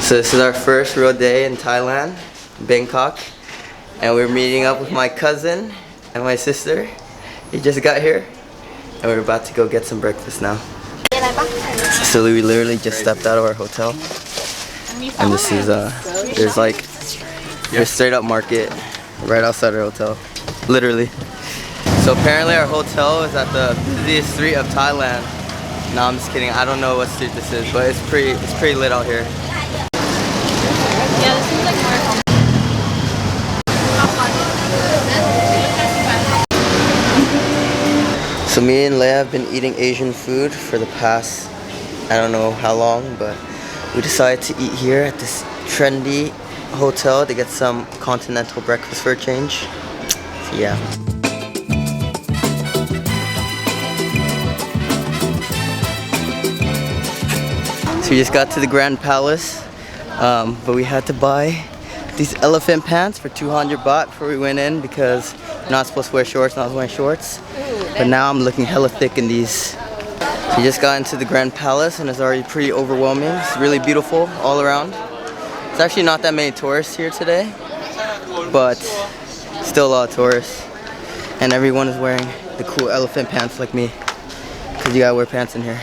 So this is our first real day in Thailand, Bangkok, and we're meeting up with my cousin and my sister. He just got here, and we're about to go get some breakfast now. So we literally just stepped out of our hotel, and this is there's like a straight up market right outside our hotel, literally. So apparently our hotel is at the busiest street of Thailand. No, I'm just kidding. I don't know what street this is, but it's pretty lit out here. Yeah, this seems like more home. So me and Leia have been eating Asian food for the past, I don't know how long, but we decided to eat here at this trendy hotel to get some continental breakfast for a change. So yeah. So we just got to the Grand Palace, but we had to buy these elephant pants for 200 baht before we went in because you're not supposed to wear shorts, and I was wearing shorts. But now I'm looking hella thick in these. So we just got into the Grand Palace and it's already pretty overwhelming. It's really beautiful all around. There's actually not that many tourists here today, but still a lot of tourists. And everyone is wearing the cool elephant pants like me, because you gotta wear pants in here.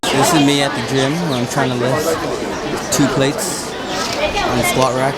This is me at the gym where I'm trying to lift 2 plates on the squat rack.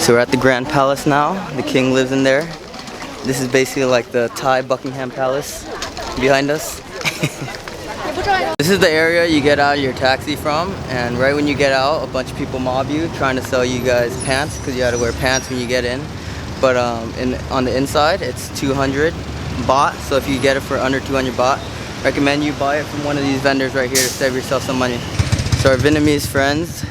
So we're at the Grand Palace now. The king lives in there. This is basically like the Thai Buckingham Palace behind us. This is the area you get out of your taxi from, and right when you get out, a bunch of people mob you trying to sell you guys pants because you got to wear pants when you get in. But on the inside, it's 200 baht. So if you get it for under 200 baht, recommend you buy it from one of these vendors right here to save yourself some money. So our Vietnamese friends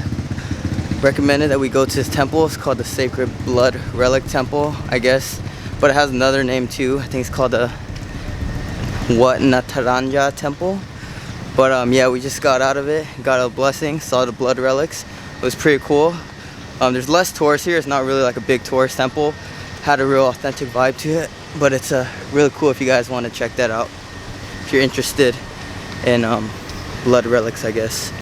recommended that we go to this temple. It's called the Sacred Blood Relic Temple, I guess, but it has another name too. I think it's called the Wat Arun Temple. But yeah, we just got out of it, got a blessing, saw the blood relics. It was pretty cool. There's less tourists here. It's not really like a big tourist temple. Had a real authentic vibe to it, but it's really cool if you guys want to check that out, if you're interested in blood relics, I guess.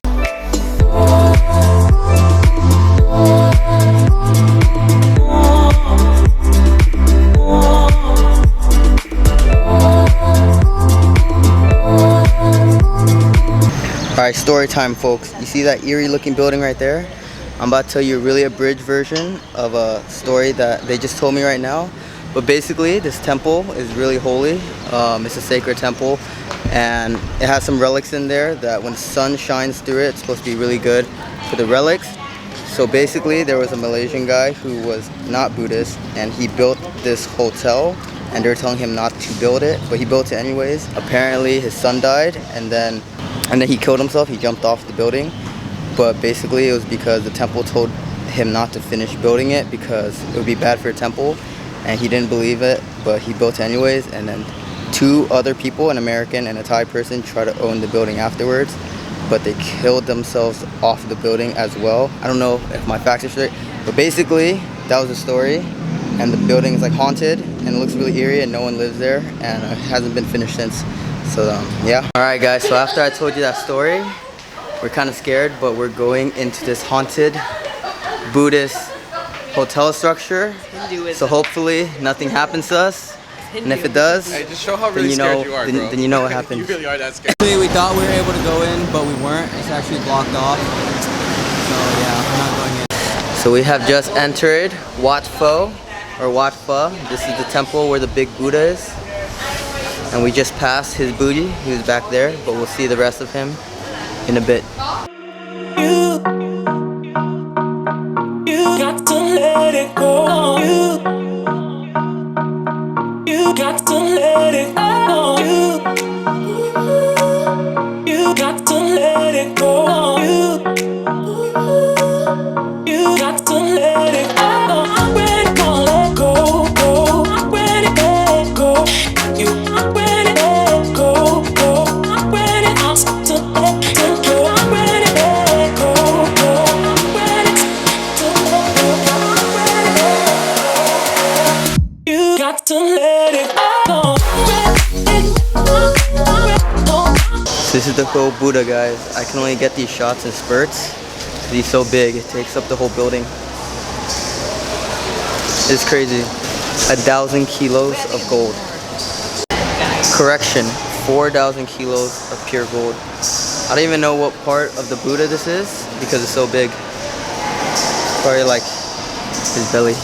Alright, story time, folks. You see that eerie looking building right there? I'm about to tell you a really abridged version of a story that they just told me right now. But basically, this temple is really holy. It's a sacred temple, and it has some relics in there that when the sun shines through it, it's supposed to be really good for the relics. So basically, there was a Malaysian guy who was not Buddhist, and he built this hotel, and they were telling him not to build it, but he built it anyways. Apparently, his son died, and then he killed himself. He jumped off the building, but basically it was because the temple told him not to finish building it because it would be bad for a temple, and he didn't believe it, but he built it anyways. And then 2 other people, an American and a Thai person, tried to own the building afterwards, but they killed themselves off the building as well. I don't know if my facts are straight, but basically that was the story. And the building is like haunted and it looks really eerie, and no one lives there, and it hasn't been finished since. So yeah. Alright guys, so after I told you that story, we're kind of scared, but we're going into this haunted Buddhist hotel structure. So hopefully nothing happens to us. And if it does, hey, just show how really scared you are, bro. Then you know what happens. You really are that scared. We thought we were able to go in, but we weren't. It's actually blocked off. So yeah, we're not going in. So we have just entered Wat Pho, or Wat Pho. This is the temple where the big Buddha is. And we just passed his booty. He was back there, but we'll see the rest of him in a bit. You got to let it go. You got to let it go. You got to let it go. You got to let it go. I'm ready to let go. I'm ready to let go. I'm ready to let go. I'm ready to let go. I'm ready to let go. I'm ready to let go. I'm ready. You got to let it go. This is the whole Buddha, guys. I can only get these shots in spurts. He's so big, it takes up the whole building. It's crazy. 1,000 kilos of gold. Correction, 4,000 kilos of pure gold. I don't even know what part of the Buddha this is because it's so big. Probably like his belly.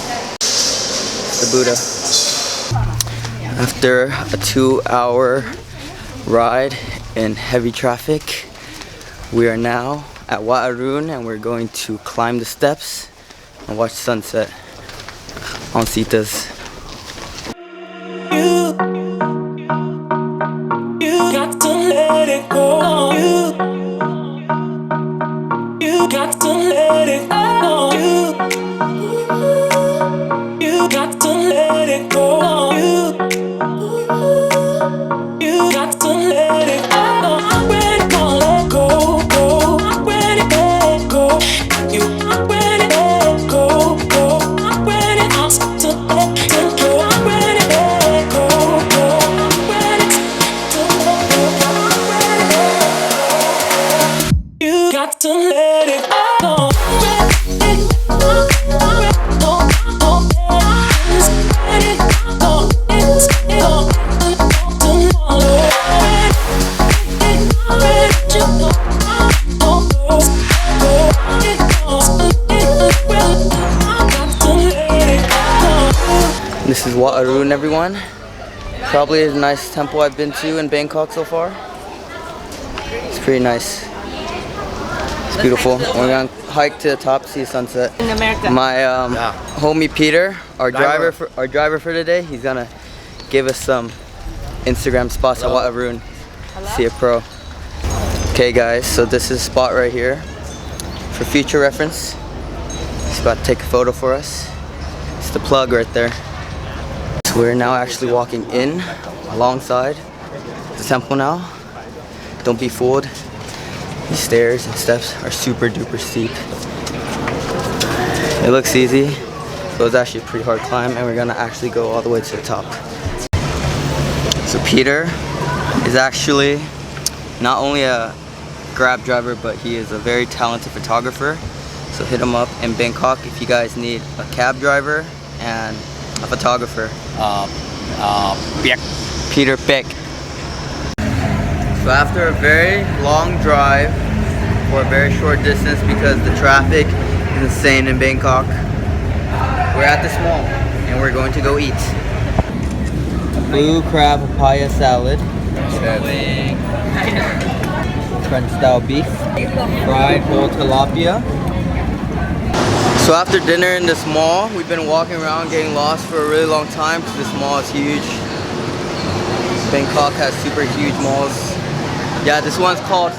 It's the Buddha. After a 2-hour ride in heavy traffic, we are now at Wat Arun and we're going to climb the steps and watch sunset on Sitas. You got to let it go. You got to let it go. You got to let it go. You got to let it go. I'm ready to let go. I'm ready to let go. I'm ready to let go. I'm ready to let go. I'm ready to let go. I'm ready to let go. I'm ready. You got to let it go. This is Wat Arun, everyone. Probably the nicest temple I've been to in Bangkok so far. It's pretty nice. It's beautiful. We're gonna hike to the top to see the sunset. In America. My homie Peter, our driver for today, he's gonna give us some Instagram spots at Wat Arun. See a pro. Okay guys, so this is a spot right here for future reference. He's about to take a photo for us. It's the plug right there. So we're now actually walking in alongside the temple now. Don't be fooled. These stairs and steps are super duper steep. It looks easy, but it's actually a pretty hard climb and we're gonna actually go all the way to the top. So Peter is actually not only a Grab driver, but he is a very talented photographer. So hit him up in Bangkok if you guys need a cab driver and a photographer. Peter Peck. So after a very long drive for a very short distance because the traffic is insane in Bangkok, we're at this mall and we're going to go eat. A blue crab papaya salad. French style beef. Fried whole tilapia. So after dinner in this mall, we've been walking around getting lost for a really long time because this mall is huge. Bangkok has super huge malls. Yeah, this one's called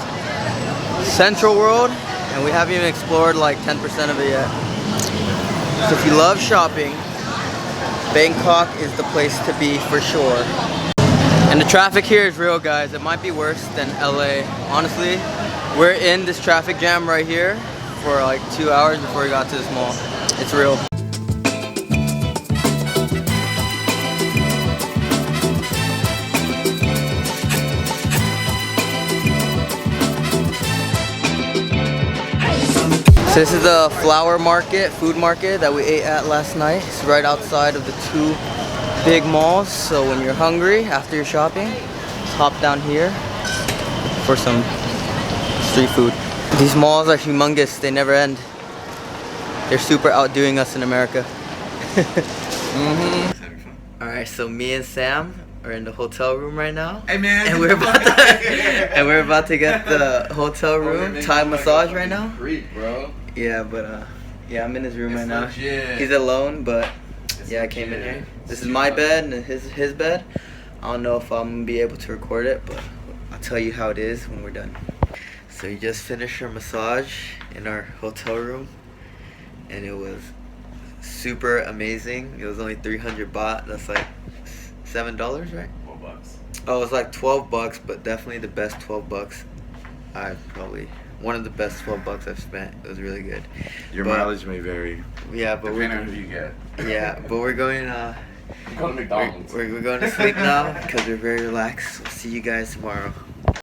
Central World and we haven't even explored like 10% of it yet. So if you love shopping, Bangkok is the place to be for sure. And the traffic here is real, guys. It might be worse than LA. Honestly, we're in this traffic jam right here for like 2 hours before we got to this mall. It's real. So this is the flower market, food market that we ate at last night. It's right outside of the two big malls. So when you're hungry after your shopping, just hop down here for some street food. These malls are humongous, they never end. They're super outdoing us in America. Alright, so me and Sam are in the hotel room right now. Hey man. And we're about to get the hotel room Thai massage right now. Creep, bro. Yeah, but yeah, I'm in his room right now. Legit. He's alone, but It's yeah, I came in legit. here. This is my bed and his bed. I don't know if I'm gonna be able to record it, but I'll tell you how it is when we're done. So we just finished our massage in our hotel room, and it was super amazing. It was only 300 baht. That's like $7, right? $12. Oh, it was like 12 bucks, but definitely the best 12 bucks one of the best 12 bucks I've spent. It was really good. Your But- mileage may vary Yeah, but depending on who you get. we're going. You go to McDonald's. We're going to sleep now because we're very relaxed. We'll see you guys tomorrow.